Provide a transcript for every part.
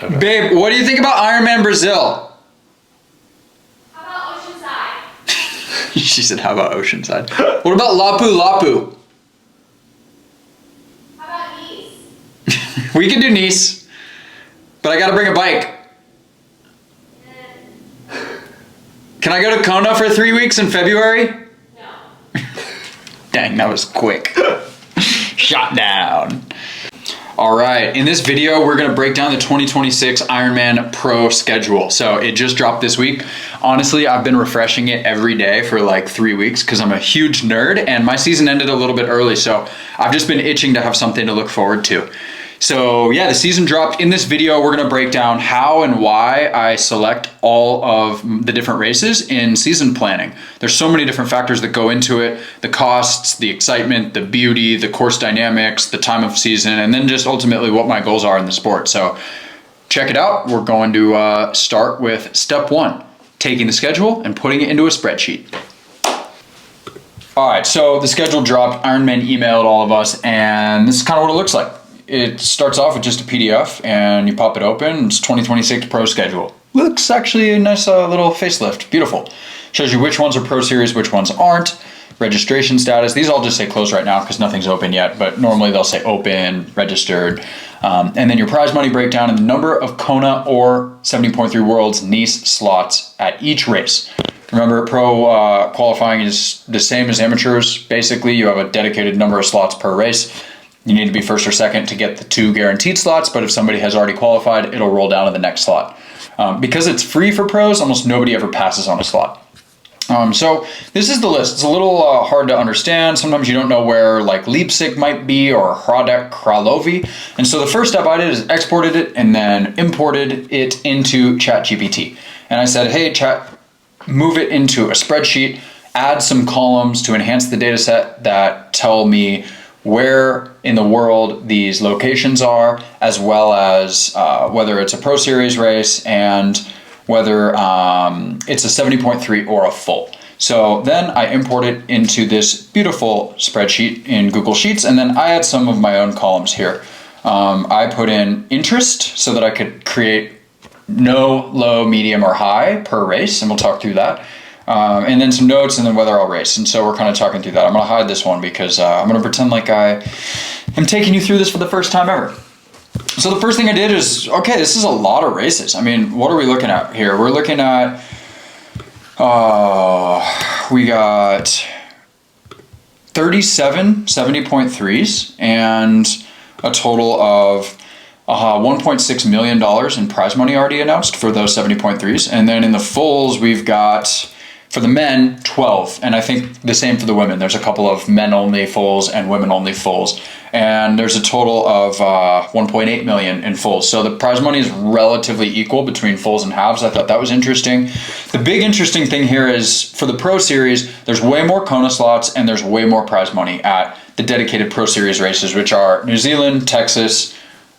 Okay. Babe, what do you think about Ironman Brazil? How about Oceanside? She said, how about Oceanside? What about Lapu Lapu? How about Nice? We can do Nice, but I gotta bring a bike. Can I go to Kona for 3 weeks in February? No. Dang, that was quick. Shot down. All right, in this video, we're gonna break down the 2026 Ironman Pro schedule. So it just dropped this week. Honestly, I've been refreshing it every day for like 3 weeks because I'm a huge nerd and my season ended a little bit early. So I've just been itching to have something to look forward to. So yeah, the season dropped. In this video, we're gonna break down how and why I select all of the different races in season planning. There's so many different factors that go into it: the costs, the excitement, the beauty, the course dynamics, the time of season, and then just ultimately what my goals are in the sport. So check it out. We're going to start with step one, taking the schedule and putting it into a spreadsheet. All right, so the schedule dropped. Ironman emailed all of us, and this is kind of what it looks like. It starts off with just a PDF and you pop it open. It's 2026 Pro schedule. Looks actually a nice little facelift. Beautiful. Shows you which ones are Pro Series, which ones aren't. Registration status. These all just say closed right now because nothing's open yet, but normally they'll say open, registered. And then your prize money breakdown and the number of Kona or 70.3 Worlds Nice slots at each race. Remember, pro qualifying is the same as amateurs. Basically, you have a dedicated number of slots per race. You need to be first or second to get the 2 guaranteed slots, but if somebody has already qualified, it'll roll down to the next slot. Because it's free for pros, almost nobody ever passes on a slot. So this is the list. It's a little hard to understand. Sometimes you don't know where like Leipzig might be or Hradec Králové. And so the first step I did is exported it and then imported it into ChatGPT. And I said, hey, Chat, move it into a spreadsheet, add some columns to enhance the data set that tell me where in the world these locations are, as well as whether it's a Pro Series race and whether it's a 70.3 or a full. So then I import it into this beautiful spreadsheet in Google Sheets, and then I add some of my own columns here. I put in interest so that I could create no, low, medium, or high per race, and we'll talk through that. And then some notes, and then whether I'll race. And so we're kind of talking through that. I'm going to hide this one because I'm going to pretend like I am taking you through this for the first time ever. So the first thing I did is, okay, this is a lot of races. I mean, what are we looking at here? We're looking at, we got 37 70.3s and a total of $1.6 million in prize money already announced for those 70.3s. And then in the fulls, we've got, for the men, 12. And I think the same for the women. There's a couple of men-only fulls and women-only fulls. And there's a total of 1.8 million in fulls. So the prize money is relatively equal between fulls and halves. I thought that was interesting. The big interesting thing here is for the Pro Series, there's way more Kona slots and there's way more prize money at the dedicated Pro Series races, which are New Zealand, Texas,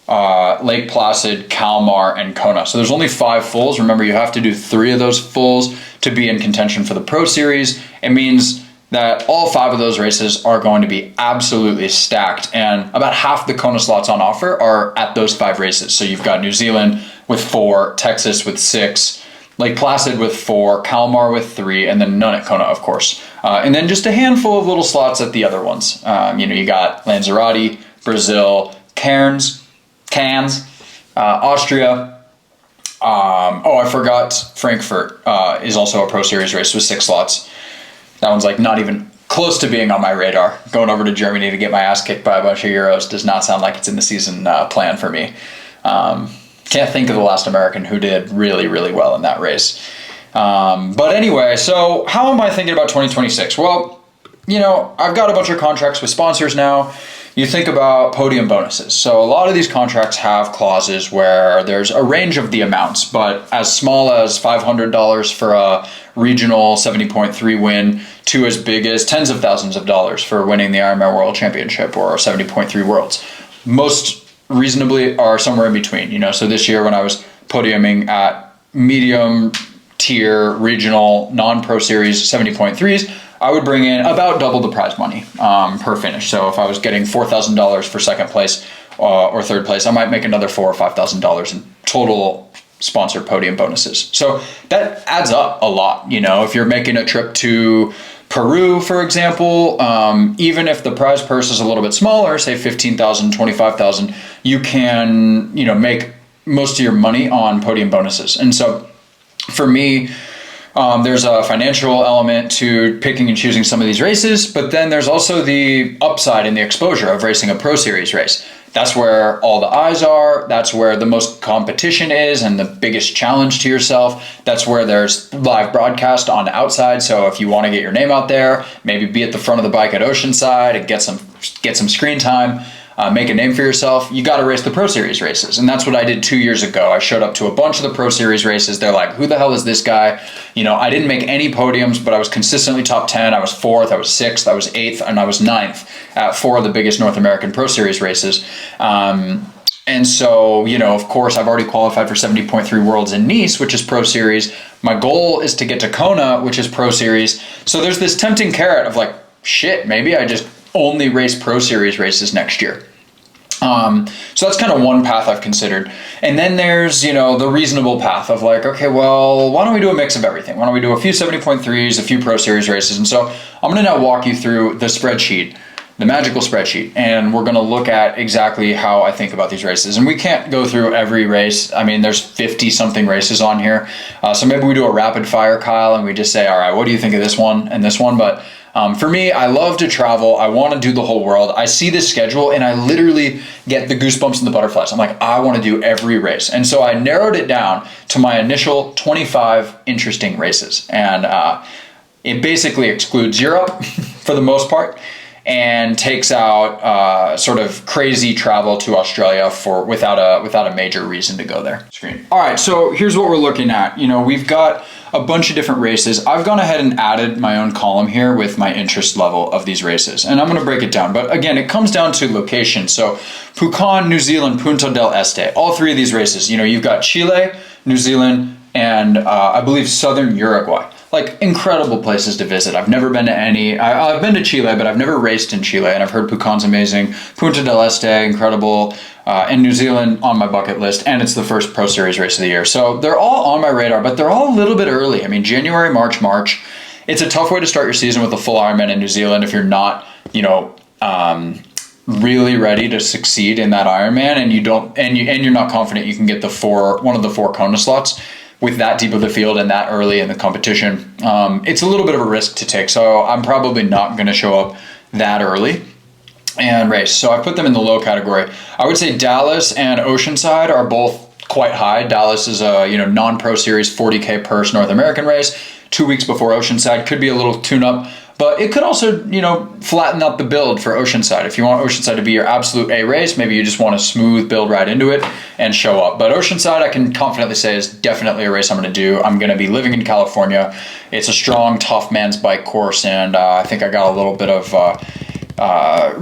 Lake Placid, Kalmar, and Kona. So there's only 5 fulls. Remember, you have to do 3 of those fulls to be in contention for the Pro Series. It means that all 5 of those races are going to be absolutely stacked, and about half the Kona slots on offer are at those 5 races. So you've got New Zealand with 4, Texas with 6, Lake Placid with 4, Kalmar with 3, and then none at Kona, of course. And then just a handful of little slots at the other ones. You got Lanzarote, Brazil, Cairns, Austria. I forgot Frankfurt is also a Pro Series race with 6 slots. That one's like not even close to being on my radar. Going over to Germany to get my ass kicked by a bunch of Euros does not sound like it's in the season plan for me. Can't think of the last American who did really, really well in that race. But anyway, so how am I thinking about 2026? Well, I've got a bunch of contracts with sponsors now. You think about podium bonuses. So a lot of these contracts have clauses where there's a range of the amounts, but as small as $500 for a regional 70.3 win to as big as tens of thousands of dollars for winning the Ironman World Championship or 70.3 Worlds. Most reasonably are somewhere in between. So this year when I was podiuming at medium tier regional non-Pro Series 70.3s, I would bring in about double the prize money per finish. So if I was getting $4,000 for second place, or third place, I might make another $4,000 or $5,000 in total sponsored podium bonuses. So that adds up a lot. You know, if you're making a trip to Peru, for example, even if the prize purse is a little bit smaller, say 15,000, 25,000, you can, you know, make most of your money on podium bonuses. And so for me, there's a financial element to picking and choosing some of these races, but then there's also the upside and the exposure of racing a Pro Series race. That's where all the eyes are. That's where the most competition is and the biggest challenge to yourself. That's where there's live broadcast on the outside. So if you want to get your name out there, maybe be at the front of the bike at Oceanside and get some screen time, make a name for yourself, you got to race the Pro Series races. And that's what I did 2 years ago. I showed up to a bunch of the Pro Series races. They're like, who the hell is this guy? You know, I didn't make any podiums, but I was consistently top 10. I was 4th, I was 6th, I was 8th, and I was 9th at 4 of the biggest North American Pro Series races. And so, you know, of course, I've already qualified for 70.3 Worlds in Nice, which is Pro Series. My goal is to get to Kona, which is Pro Series. So there's this tempting carrot of like, shit, maybe I just only race Pro Series races next year. So that's kind of one path I've considered. And then there's, you know, the reasonable path of like, okay, well, why don't we do a mix of everything? Why don't we do a few 70.3s, a few Pro Series races? And so I'm going to now walk you through the spreadsheet, the magical spreadsheet, and we're going to look at exactly how I think about these races. And we can't go through every race. I mean, there's 50 something races on here. So maybe we do a rapid fire, Kyle, and we just say, all right, what do you think of this one and this one? But for me, I love to travel. I want to do the whole world. I see this schedule and I literally get the goosebumps and the butterflies. I'm like, I want to do every race. And so I narrowed it down to my initial 25 interesting races. And it basically excludes Europe for the most part and takes out sort of crazy travel to Australia for without a major reason to go there. All right, so here's what we're looking at. You know, we've got a bunch of different races. I've gone ahead and added my own column here with my interest level of these races, and I'm going to break it down. But again, it comes down to location. So Pucón, New Zealand, Punta del Este, all three of these races. You know, you've got Chile, New Zealand, and I believe Southern Uruguay. Like incredible places to visit. I've never been to any. I've been to Chile, but I've never raced in Chile, and I've heard Pucón's amazing. Punta del Este, incredible. And New Zealand on my bucket list, and it's the first Pro Series race of the year. So they're all on my radar, but they're all a little bit early. I mean, January, March. It's a tough way to start your season with a full Ironman in New Zealand if you're not, you know, really ready to succeed in that Ironman, and you're not confident you can get one of the four Kona slots with that deep of the field and that early in the competition. It's a little bit of a risk to take, so I'm probably not going to show up that early and race. So I put them in the low category. I would say Dallas and Oceanside are both quite high. Dallas is a non-Pro Series 40K purse North American race 2 weeks before Oceanside. Could be a little tune-up, but it could also flatten out the build for Oceanside. If you want Oceanside to be your absolute A race, maybe you just want a smooth build right into it and show up. But Oceanside, I can confidently say, is definitely a race I'm going to do. I'm going to be living in California. It's a strong, tough man's bike course, and I think I got a little bit of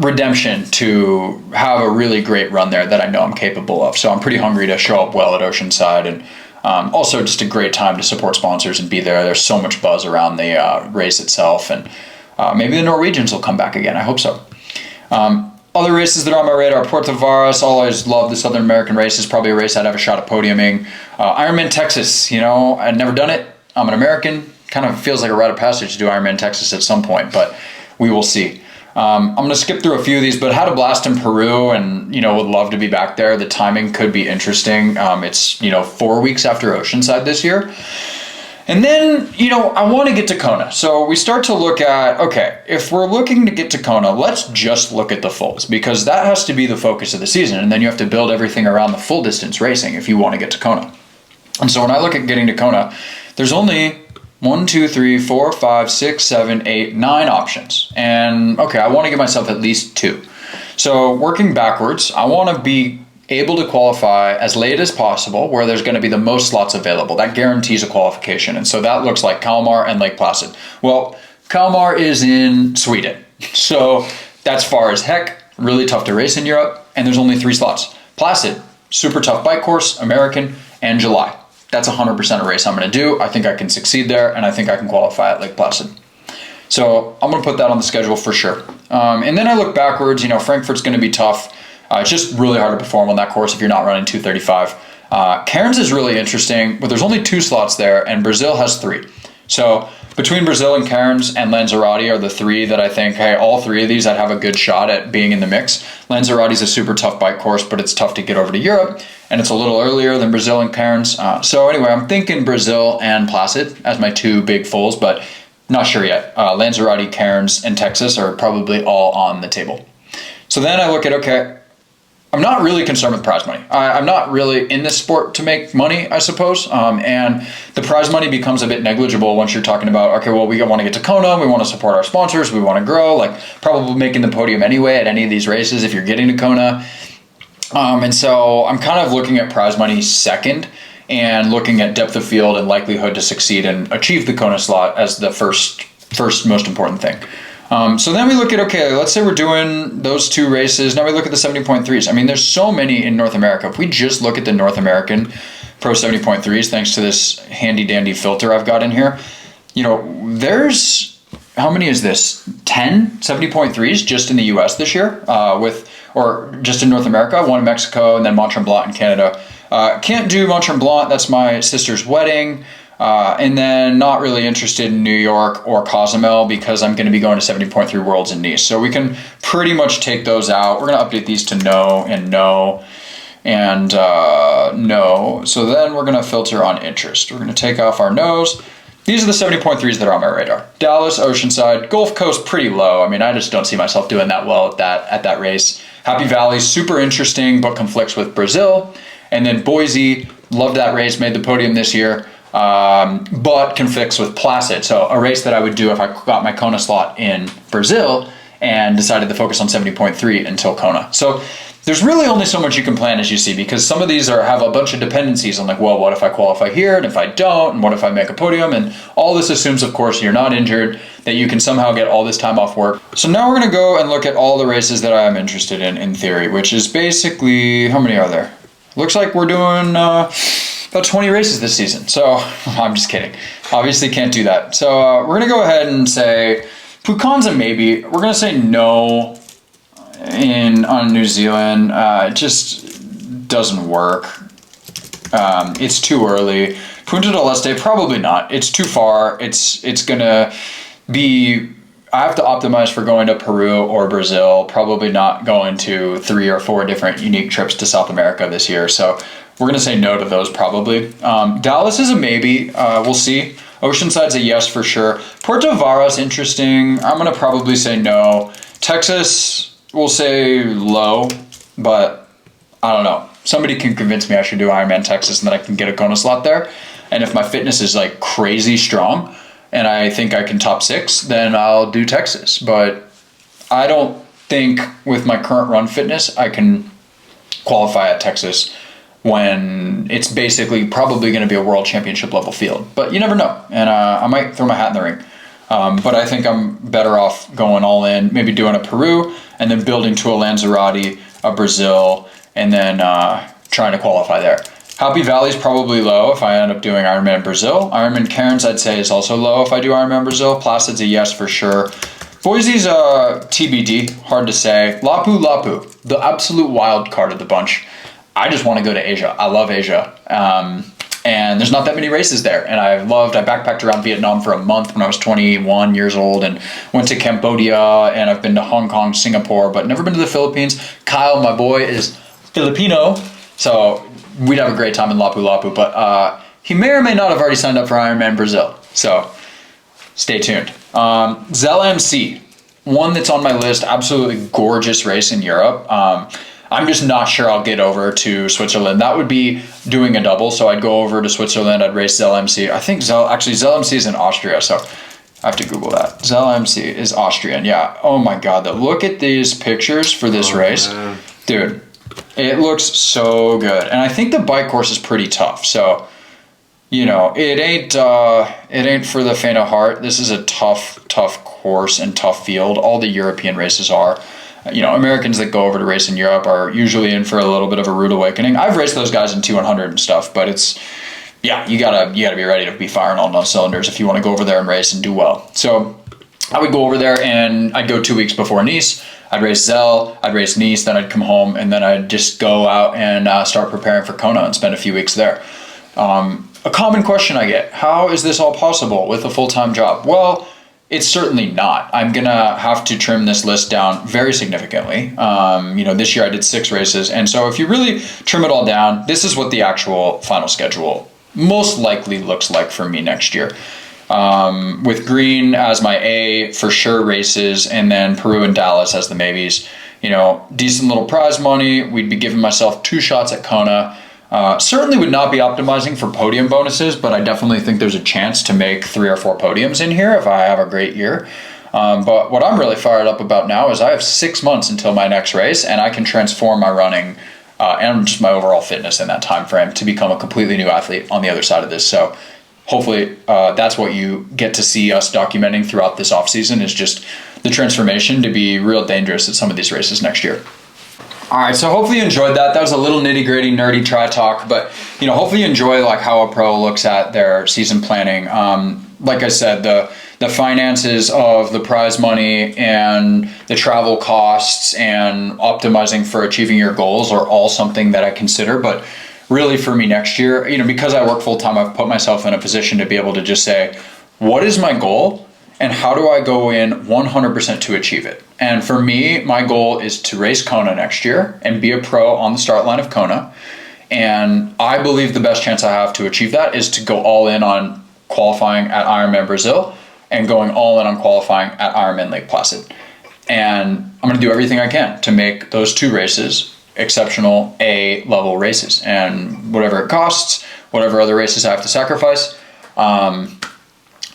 redemption to have a really great run there that I know I'm capable of. So I'm pretty hungry to show up well at Oceanside, and also just a great time to support sponsors and be there. There's so much buzz around the race itself, and maybe the Norwegians will come back again. I hope so. Other races that are on my radar: Puerto Varas. Always love the Southern American races. Probably a race I'd have a shot at podiuming. Ironman Texas. I'd never done it. I'm an American. Kind of feels like a rite of passage to do Ironman Texas at some point, but we will see. I'm going to skip through a few of these, but had a blast in Peru and, would love to be back there. The timing could be interesting. It's, 4 weeks after Oceanside this year. And then, I want to get to Kona. So we start to look at, okay, if we're looking to get to Kona, let's just look at the fulls, because that has to be the focus of the season. And then you have to build everything around the full distance racing if you want to get to Kona. And so when I look at getting to Kona, there's only 1, 2, 3, 4, 5, 6, 7, 8, 9 options. And okay, I want to give myself at least 2. So working backwards, I want to be able to qualify as late as possible where there's going to be the most slots available. That guarantees a qualification. And so that looks like Kalmar and Lake Placid. Well, Kalmar is in Sweden. So that's far as heck, really tough to race in Europe. And there's only 3 slots. Placid, super tough bike course, American, and July. That's 100% a race I'm going to do. I think I can succeed there, and I think I can qualify at Lake Placid. So I'm going to put that on the schedule for sure. And then I look backwards. Frankfurt's going to be tough. It's just really hard to perform on that course if you're not running 2:35. Cairns is really interesting, but there's only 2 slots there, and Brazil has 3. So between Brazil and Cairns and Lanzarote are the 3 that I think, hey, all 3 of these I'd have a good shot at being in the mix. Lanzarote is a super tough bike course, but it's tough to get over to Europe, and it's a little earlier than Brazil and Cairns. So anyway, I'm thinking Brazil and Placid as my 2 big fulls, but not sure yet. Lanzarote, Cairns, and Texas are probably all on the table. So then I look at, okay, I'm not really concerned with prize money. I'm not really in this sport to make money, I suppose. And the prize money becomes a bit negligible once you're talking about, okay, well, we want to get to Kona, we want to support our sponsors, we want to grow, like probably making the podium anyway at any of these races if you're getting to Kona. And so I'm kind of looking at prize money second and looking at depth of field and likelihood to succeed and achieve the Kona slot as the first most important thing. So then we look at, okay, let's say we're doing those 2 races. Now we look at the 70.3s. I mean, there's so many in North America. If we just look at the North American Pro 70.3s, thanks to this handy dandy filter I've got in here, you know, there's, how many is this? 10 70.3s just in the US this year, or just in North America, 1 in Mexico and then Mont Tremblant in Canada. Can't do Mont Tremblant, that's my sister's wedding. And then not really interested in New York or Cozumel because I'm going to be going to 70.3 Worlds in Nice. So we can pretty much take those out. We're going to update these to no and no and no. So then we're going to filter on interest. We're going to take off our no's. These are the 70.3s that are on my radar. Dallas, Oceanside, Gulf Coast pretty low. I mean, I just don't see myself doing that well at that race. Happy Valley, super interesting, but conflicts with Brazil. And then Boise, loved that race, made the podium this year. But conflicts with Placid. So a race that I would do if I got my Kona slot in Brazil and decided to focus on 70.3 until Kona. So there's really only so much you can plan, as you see, because some of these have a bunch of dependencies on like, well, what if I qualify here and if I don't, and what if I make a podium? And all this assumes, of course, you're not injured, that you can somehow get all this time off work. So now we're going to go and look at all the races that I am interested in theory, which is basically, how many are there? Looks like we're doing about 20 races this season. So I'm just kidding. Obviously can't do that. So we're going to go ahead and say Pucon's a maybe. We're going to say no on New Zealand. It just doesn't work. It's too early. Punta del Este, probably not. It's too far. It's going to be, I have to optimize for going to Peru or Brazil, probably not going to 3 or 4 different unique trips to South America this year. So we're going to say no to those probably. Dallas is a maybe. We'll see. Oceanside's a yes for sure. Puerto Varas, interesting. I'm going to probably say no. Texas, we'll say low, but I don't know. Somebody can convince me I should do Ironman Texas and that I can get a Kona slot there. And if my fitness is like crazy strong and I think I can top 6, then I'll do Texas. But I don't think with my current run fitness I can qualify at Texas when it's basically probably going to be a world championship level field. But you never know. And I might throw my hat in the ring. But I think I'm better off going all in, maybe doing a Peru and then building to a Lanzarote, a Brazil, and then trying to qualify there. Happy Valley's probably low if I end up doing Ironman Brazil. Ironman Cairns I'd say is also low if I do Ironman Brazil. Placid's a yes for sure. Boise's a TBD, hard to say. Lapu, the absolute wild card of the bunch. I just want to go to Asia. I love Asia. And there's not that many races there. And I backpacked around Vietnam for a month when I was 21 years old and went to Cambodia, and I've been to Hong Kong, Singapore, but never been to the Philippines. Kyle, my boy, is Filipino, so we'd have a great time in Lapu. But he may or may not have already signed up for Ironman Brazil. So stay tuned. Zell MC, one that's on my list, absolutely gorgeous race in Europe. I'm just not sure I'll get over to Switzerland. That would be doing a double, so I'd go over to Switzerland, I'd race Zell MC. I think Zell MC is in Austria, so I have to Google that. Zell MC is Austrian, yeah. Oh my God, look at these pictures for this race. Man. Dude, it looks so good. And I think the bike course is pretty tough, so, you know, it ain't for the faint of heart. This is a tough course and tough field. All the European races are. You know, Americans that go over to race in Europe are usually in for a little bit of a rude awakening. I've raced those guys in 200 and stuff, but it's, yeah, you gotta be ready to be firing on those cylinders if you want to go over there and race and do well. So I would go over there and I'd go 2 weeks before Nice. I'd race Zell, I'd race Nice, then I'd come home, and then I'd just go out and start preparing for Kona and spend a few weeks there. A common question I get, how is this all possible with a full-time job? Well, it's certainly not. I'm gonna have to trim this list down very significantly. This year I did 6 races, and so if you really trim it all down, this is what the actual final schedule most likely looks like for me next year. With Green as my A for sure races, and then Peru and Dallas as the maybes. Decent little prize money. We'd be giving myself 2 shots at Kona. Certainly would not be optimizing for podium bonuses, but I definitely think there's a chance to make 3 or 4 podiums in here if I have a great year. But what I'm really fired up about now is I have 6 months until my next race, and I can transform my running and just my overall fitness in that time frame to become a completely new athlete on the other side of this. So hopefully that's what you get to see us documenting throughout this off season, is just the transformation to be real dangerous at some of these races next year. All right, so hopefully you enjoyed that. That was a little nitty-gritty, nerdy try talk, but hopefully you enjoy like how a pro looks at their season planning. Like I said, the finances of the prize money and the travel costs and optimizing for achieving your goals are all something that I consider. But really for me next year, because I work full time, I've put myself in a position to be able to just say, what is my goal? And how do I go in 100% to achieve it? And for me, my goal is to race Kona next year and be a pro on the start line of Kona. And I believe the best chance I have to achieve that is to go all in on qualifying at Ironman Brazil and going all in on qualifying at Ironman Lake Placid. And I'm going to do everything I can to make those 2 races exceptional A-level races. And whatever it costs, whatever other races I have to sacrifice,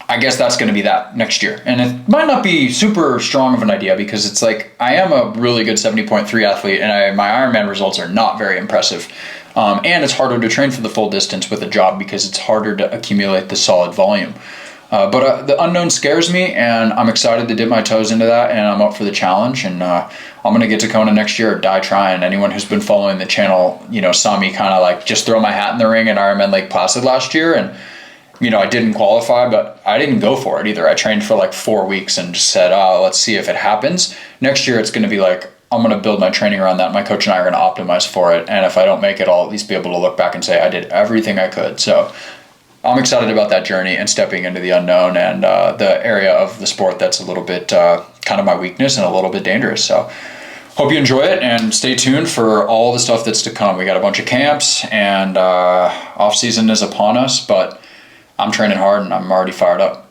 I guess that's going to be that next year. And it might not be super strong of an idea because it's like I am a really good 70.3 athlete, and my Ironman results are not very impressive. And it's harder to train for the full distance with a job because it's harder to accumulate the solid volume. But the unknown scares me, and I'm excited to dip my toes into that, and I'm up for the challenge. And I'm going to get to Kona next year or die trying. Anyone who's been following the channel, saw me kind of like just throw my hat in the ring at Ironman Lake Placid last year, and I didn't qualify, but I didn't go for it either. I trained for like 4 weeks and just said, let's see if it happens. Next year, it's going to be like, I'm going to build my training around that. My coach and I are going to optimize for it. And if I don't make it, I'll at least be able to look back and say I did everything I could. So I'm excited about that journey and stepping into the unknown and the area of the sport that's a little bit kind of my weakness and a little bit dangerous. So hope you enjoy it and stay tuned for all the stuff that's to come. We got a bunch of camps, and off season is upon us, but I'm training hard and I'm already fired up.